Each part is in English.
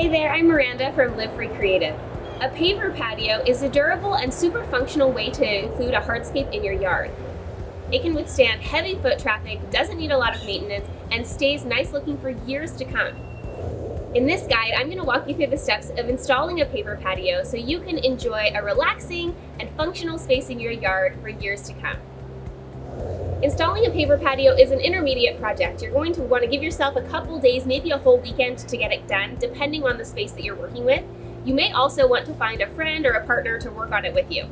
there, I'm Miranda from Live Free Creative. A paver patio is a durable and super functional way to include a hardscape in your yard. It can withstand heavy foot traffic, doesn't need a lot of maintenance, and stays nice looking for years to come. In this guide, I'm going to walk you through the steps of installing a paver patio so you can enjoy a relaxing and functional space in your yard for years to come. Installing a paver patio is an intermediate project. You're going to want to give yourself a couple days, maybe a whole weekend to get it done, depending on the space that you're working with. You may also want to find a friend or a partner to work on it with you.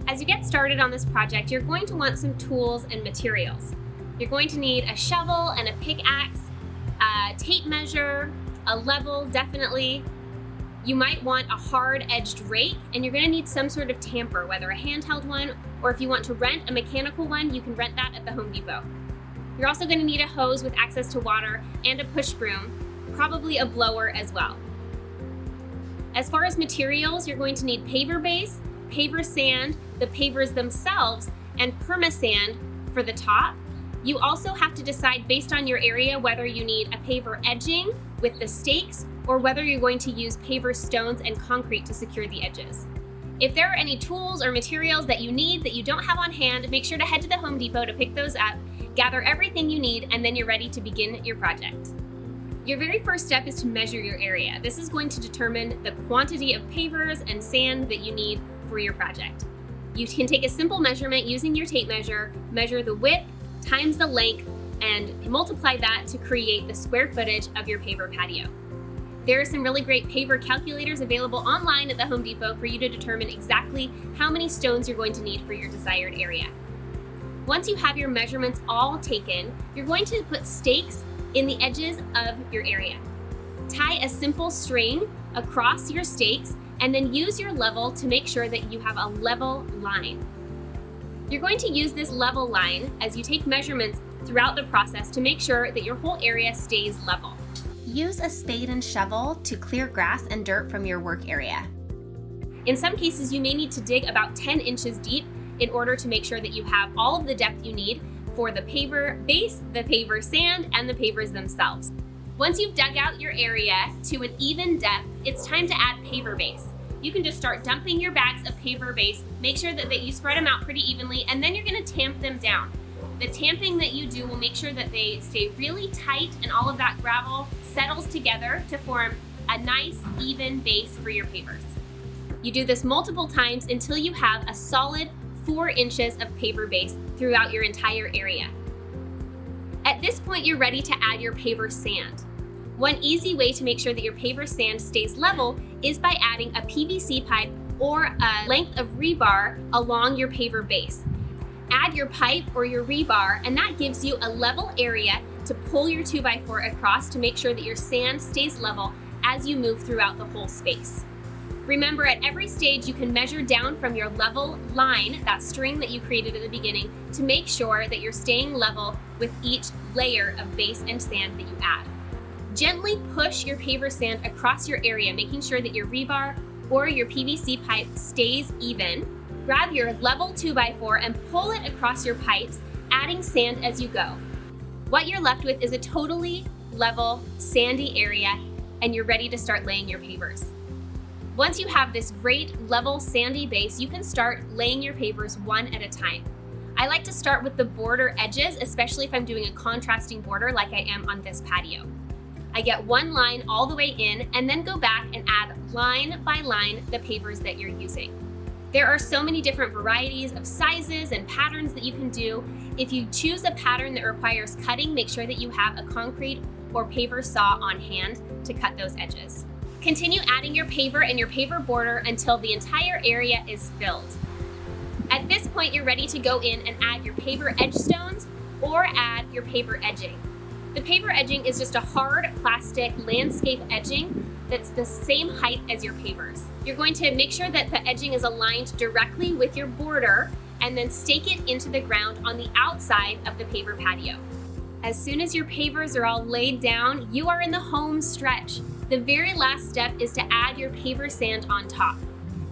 As you get started on this project, you're going to want some tools and materials. You're going to need a shovel and a pickaxe, a tape measure, a level, definitely. You might want a hard-edged rake, and you're going to need some sort of tamper, whether a handheld one, or if you want to rent a mechanical one, you can rent that at the Home Depot. You're also going to need a hose with access to water and a push broom, probably a blower as well. As far as materials, you're going to need paver base, paver sand, the pavers themselves, and perma-sand for the top. You also have to decide based on your area whether you need a paver edging with the stakes or whether you're going to use paver stones and concrete to secure the edges. If there are any tools or materials that you need that you don't have on hand, make sure to head to the Home Depot to pick those up, gather everything you need, and then you're ready to begin your project. Your very first step is to measure your area. This is going to determine the quantity of pavers and sand that you need for your project. You can take a simple measurement using your tape measure, measure the width times the length, and multiply that to create the square footage of your paver patio. There are some really great paver calculators available online at the Home Depot for you to determine exactly how many stones you're going to need for your desired area. Once you have your measurements all taken, you're going to put stakes in the edges of your area. Tie a simple string across your stakes and then use your level to make sure that you have a level line. You're going to use this level line as you take measurements throughout the process to make sure that your whole area stays level. Use a spade and shovel to clear grass and dirt from your work area. In some cases, you may need to dig about 10 inches deep in order to make sure that you have all of the depth you need for the paver base, the paver sand, and the pavers themselves. Once you've dug out your area to an even depth, it's time to add paver base. You can just start dumping your bags of paver base, make sure that you spread them out pretty evenly, and then you're going to tamp them down. The tamping that you do will make sure that they stay really tight and all of that gravel settles together to form a nice, even base for your pavers. You do this multiple times until you have a solid 4 inches of paver base throughout your entire area. At this point, you're ready to add your paver sand. One easy way to make sure that your paver sand stays level is by adding a PVC pipe or a length of rebar along your paver base. Add your pipe or your rebar, and that gives you a level area to pull your 2x4 across to make sure that your sand stays level as you move throughout the whole space. Remember, at every stage, you can measure down from your level line, that string that you created at the beginning, to make sure that you're staying level with each layer of base and sand that you add. Gently push your paver sand across your area, making sure that your rebar or your PVC pipe stays even. Grab your level 2x4 and pull it across your pipes, adding sand as you go. What you're left with is a totally level, sandy area, and you're ready to start laying your pavers. Once you have this great level sandy base, you can start laying your pavers one at a time. I like to start with the border edges, especially if I'm doing a contrasting border like I am on this patio. I get one line all the way in and then go back and add line by line the pavers that you're using. There are so many different varieties of sizes and patterns that you can do. If you choose a pattern that requires cutting, make sure that you have a concrete or paver saw on hand to cut those edges. Continue adding your paver and your paver border until the entire area is filled. At this point, you're ready to go in and add your paver edge stones or add your paver edging. The paver edging is just a hard plastic landscape edging that's the same height as your pavers. You're going to make sure that the edging is aligned directly with your border and then stake it into the ground on the outside of the paver patio. As soon as your pavers are all laid down, you are in the home stretch. The very last step is to add your paver sand on top.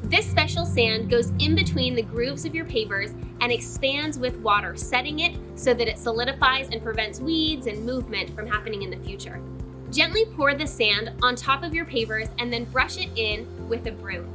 This special sand goes in between the grooves of your pavers and expands with water, setting it so that it solidifies and prevents weeds and movement from happening in the future. Gently pour the sand on top of your pavers and then brush it in with a broom.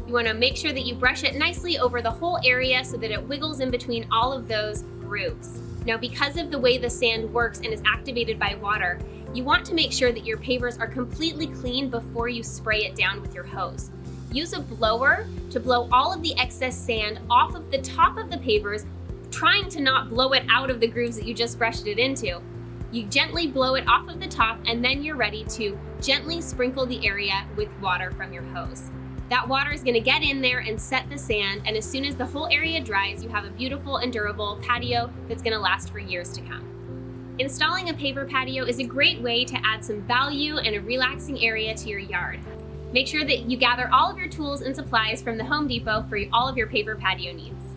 You want to make sure that you brush it nicely over the whole area so that it wiggles in between all of those grooves. Now, because of the way the sand works and is activated by water, you want to make sure that your pavers are completely clean before you spray it down with your hose. Use a blower to blow all of the excess sand off of the top of the pavers, trying to not blow it out of the grooves that you just brushed it into. You gently blow it off of the top, and then you're ready to gently sprinkle the area with water from your hose. That water is going to get in there and set the sand, and as soon as the whole area dries, you have a beautiful and durable patio that's going to last for years to come. Installing a paver patio is a great way to add some value and a relaxing area to your yard. Make sure that you gather all of your tools and supplies from the Home Depot for all of your paver patio needs.